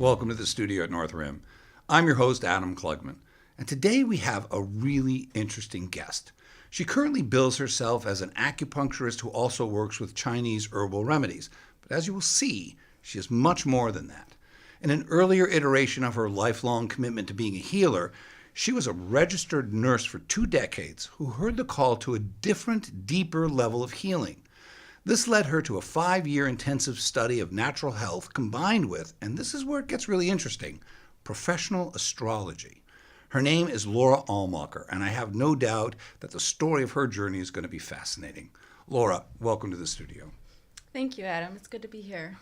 Welcome to the studio at North Rim. I'm your host, Adam Klugman, and today we have a really interesting guest. She currently bills herself as an acupuncturist who also works with Chinese herbal remedies, but as you will see, she is much more than that. In an earlier iteration of her lifelong commitment to being a healer, she was a registered nurse for 2 decades who heard the call to a different, deeper level of healing. This led her to a 5-year intensive study of natural health combined with, and this is where it gets really interesting, professional astrology. Her name is Laura Allmacher, and I have no doubt that the story of her journey is going to be fascinating. Laura, welcome to the studio. Thank you, Adam. It's good to be here.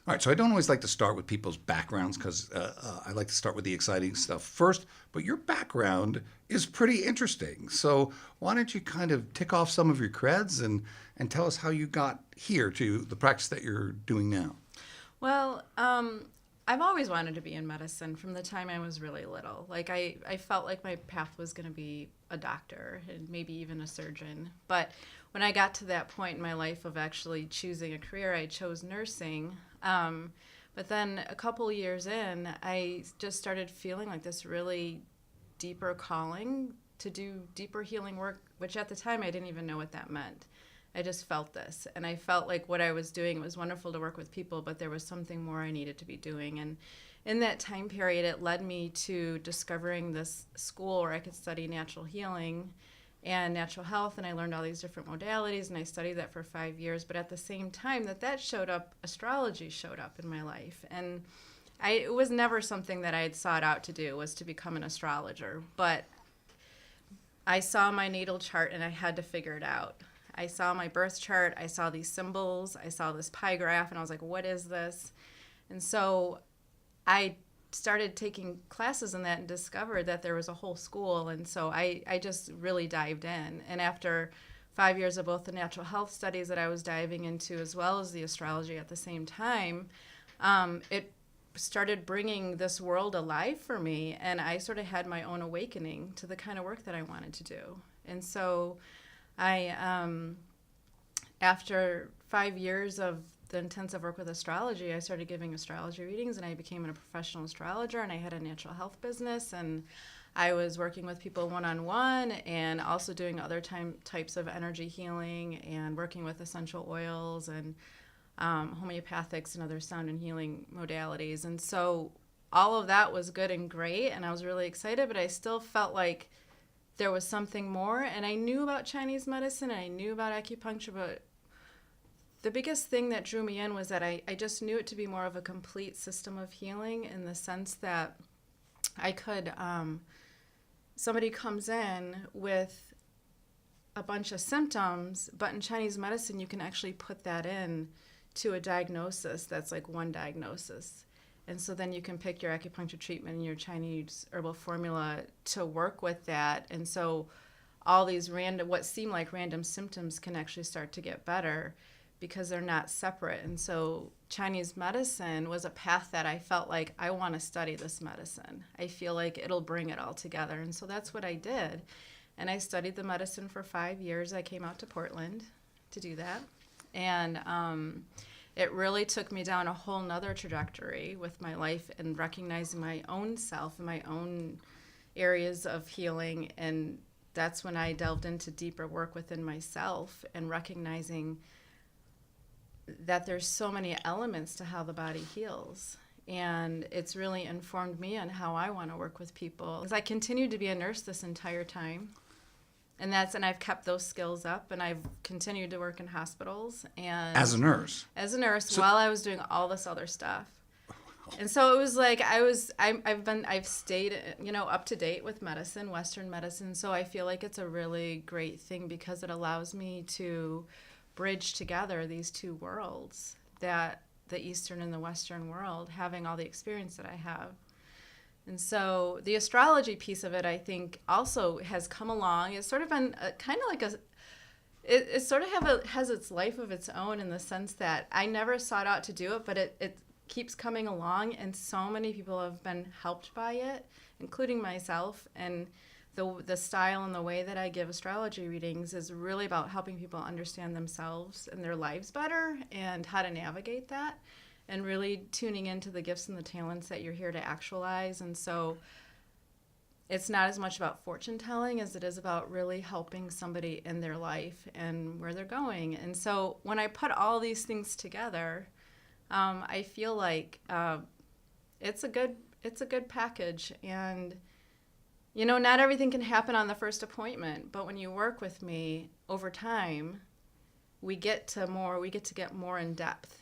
All right, so I don't always like to start with people's backgrounds because I like to start with the exciting stuff first, but your background is pretty interesting. So why don't you kind of tick off some of your creds and tell us how you got here to the practice that you're doing now? Well, I've always wanted to be in medicine from the time I was really little. Like I felt like my path was going to be a doctor and maybe even a surgeon. But when I got to that point in my life of actually choosing a career, I chose nursing. But then a couple years in, I just started feeling like this really deeper calling to do deeper healing work, which at the time I didn't even know what that meant. I just felt this, and I felt like what I was doing, it was wonderful to work with people, but there was something more I needed to be doing. And in that time period, it led me to discovering this school where I could study natural healing and natural health, and I learned all these different modalities, and I studied that for 5 years. But at the same time that showed up, astrology showed up in my life. And it was never something that I had sought out to do, was to become an astrologer. But I saw my natal chart, and I had to figure it out. I saw my birth chart, I saw these symbols, I saw this pie graph, and I was like, what is this? And so I started taking classes in that and discovered that there was a whole school, and so I just really dived in. And after 5 years of both the natural health studies that I was diving into as well as the astrology at the same time, it started bringing this world alive for me, and I sort of had my own awakening to the kind of work that I wanted to do. And so after 5 years of the intensive work with astrology, I started giving astrology readings, and I became a professional astrologer, and I had a natural health business, and I was working with people one-on-one and also doing other types of energy healing and working with essential oils and homeopathics and other sound and healing modalities. And so all of that was good and great, and I was really excited, but I still felt like there was something more. And I knew about Chinese medicine, and I knew about acupuncture, but the biggest thing that drew me in was that I just knew it to be more of a complete system of healing, in the sense that I could, somebody comes in with a bunch of symptoms, but in Chinese medicine, you can actually put that in to a diagnosis that's like one diagnosis. And so then you can pick your acupuncture treatment and your Chinese herbal formula to work with that. And so all these what seem like random symptoms can actually start to get better because they're not separate. And so Chinese medicine was a path that I felt like I want to study this medicine. I feel like it'll bring it all together. And so that's what I did. And I studied the medicine for 5 years. I came out to Portland to do that. And it really took me down a whole nother trajectory with my life and recognizing my own self and my own areas of healing. And that's when I delved into deeper work within myself and recognizing that there's so many elements to how the body heals. And it's really informed me on how I want to work with people. Because I continued to be a nurse this entire time. And I've kept those skills up, and I've continued to work in hospitals. And As a nurse? As a nurse, while I was doing all this other stuff. And so it was like I've stayed, up to date with medicine, Western medicine. So I feel like it's a really great thing because it allows me to bridge together these two worlds, that the Eastern and the Western world, having all the experience that I have. And so the astrology piece of it, I think, also has come along. It's sort of been kind of like it sort of has its life of its own, in the sense that I never sought out to do it, but it keeps coming along, and so many people have been helped by it, including myself. And the style and the way that I give astrology readings is really about helping people understand themselves and their lives better and how to navigate that. and really tuning into the gifts and the talents that you're here to actualize. And so it's not as much about fortune telling as it is about really helping somebody in their life and where they're going. And so when I put all these things together, I feel like it's a good package. And not everything can happen on the first appointment, but when you work with me over time, we get to get more in depth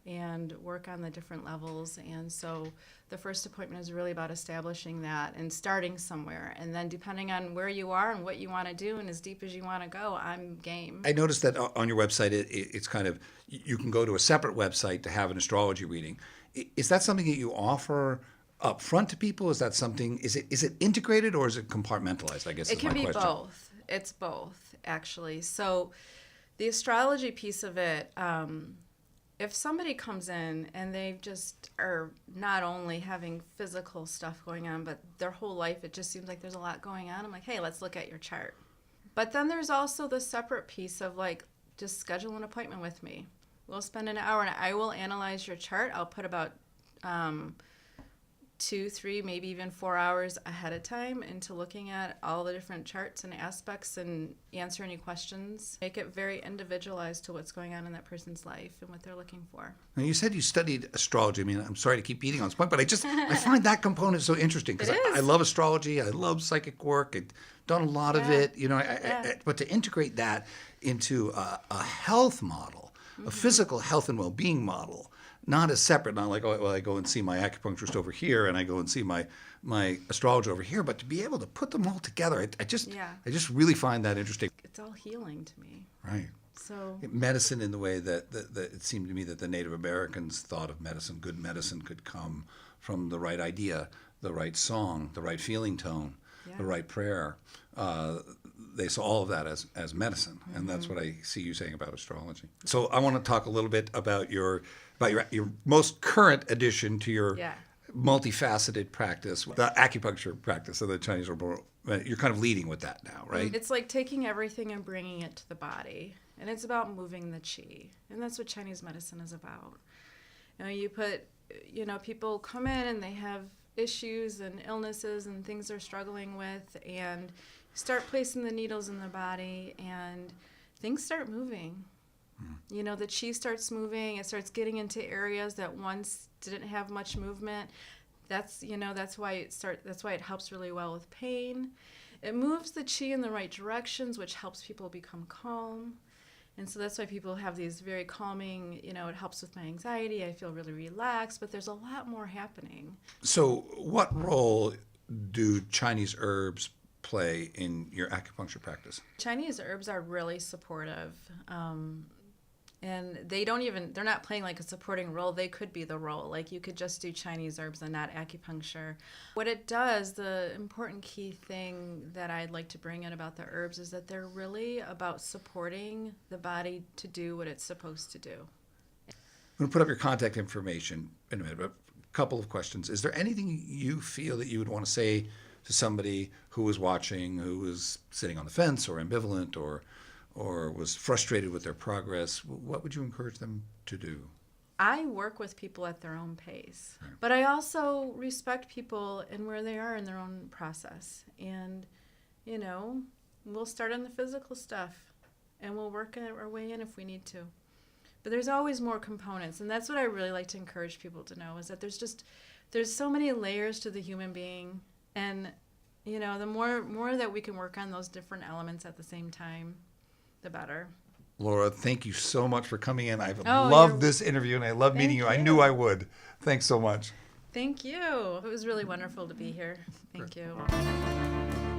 and work on the different levels. And so the first appointment is really about establishing that and starting somewhere. And then depending on where you are and what you want to do and as deep as you want to go, I'm game. I noticed that on your website, it's kind of, you can go to a separate website to have an astrology reading. Is that something that you offer up front to people? Is that something, is it integrated or is it compartmentalized, I guess is my question. It can be both. It's both, actually. So the astrology piece of it, if somebody comes in and they just are not only having physical stuff going on, but their whole life, it just seems like there's a lot going on. I'm like, hey, let's look at your chart. But then there's also the separate piece of like, just schedule an appointment with me. We'll spend an hour and I will analyze your chart. I'll put about 2, 3, maybe even 4 hours ahead of time into looking at all the different charts and aspects and answer any questions. Make it very individualized to what's going on in that person's life and what they're looking for. Now, you said you studied astrology. I mean, I'm sorry to keep beating on this point, but I find that component so interesting because I love astrology. I love psychic work. I've done a lot of it, but to integrate that into a health model, a physical health and well-being model, not as separate, not like, oh, well, I go and see my acupuncturist over here and I go and see my astrologer over here, but to be able to put them all together, I just really find that interesting. It's all healing to me. Right. So medicine in the way that it seemed to me that the Native Americans thought of medicine. Good medicine could come from the right idea, the right song, the right feeling tone, the right prayer. They saw all of that as medicine, and that's what I see you saying about astrology. So I want to talk a little bit about your most current addition to your multifaceted practice, the acupuncture practice of the Chinese herbal. You're kind of leading with that now, right? It's like taking everything and bringing it to the body, and it's about moving the qi, and that's what Chinese medicine is about. You put, people come in and they have issues and illnesses and things they're struggling with, and start placing the needles in the body and things start moving. The qi starts moving. It starts getting into areas that once didn't have much movement. That's why it helps really well with pain. It moves the qi in the right directions, which helps people become calm. And so that's why people have these very calming, it helps with my anxiety. I feel really relaxed, but there's a lot more happening. So what role do Chinese herbs play in your acupuncture practice? Chinese herbs are really supportive. And they're not playing like a supporting role. They could be the role. Like you could just do Chinese herbs and not acupuncture. What it does, the important key thing that I'd like to bring in about the herbs is that they're really about supporting the body to do what it's supposed to do. I'm going to put up your contact information in a minute, but a couple of questions. Is there anything you feel that you would want to say to somebody who was watching, who was sitting on the fence or ambivalent or was frustrated with their progress? What would you encourage them to do? I work with people at their own pace, but I also respect people and where they are in their own process. And, we'll start on the physical stuff and we'll work our way in if we need to. But there's always more components, and that's what I really like to encourage people to know is that there's so many layers to the human being, and, the more that we can work on those different elements at the same time, the better. Laura, thank you so much for coming in. I've loved this interview, and I love meeting you. I knew I would. Thanks so much. Thank you. It was really wonderful to be here. Thank you.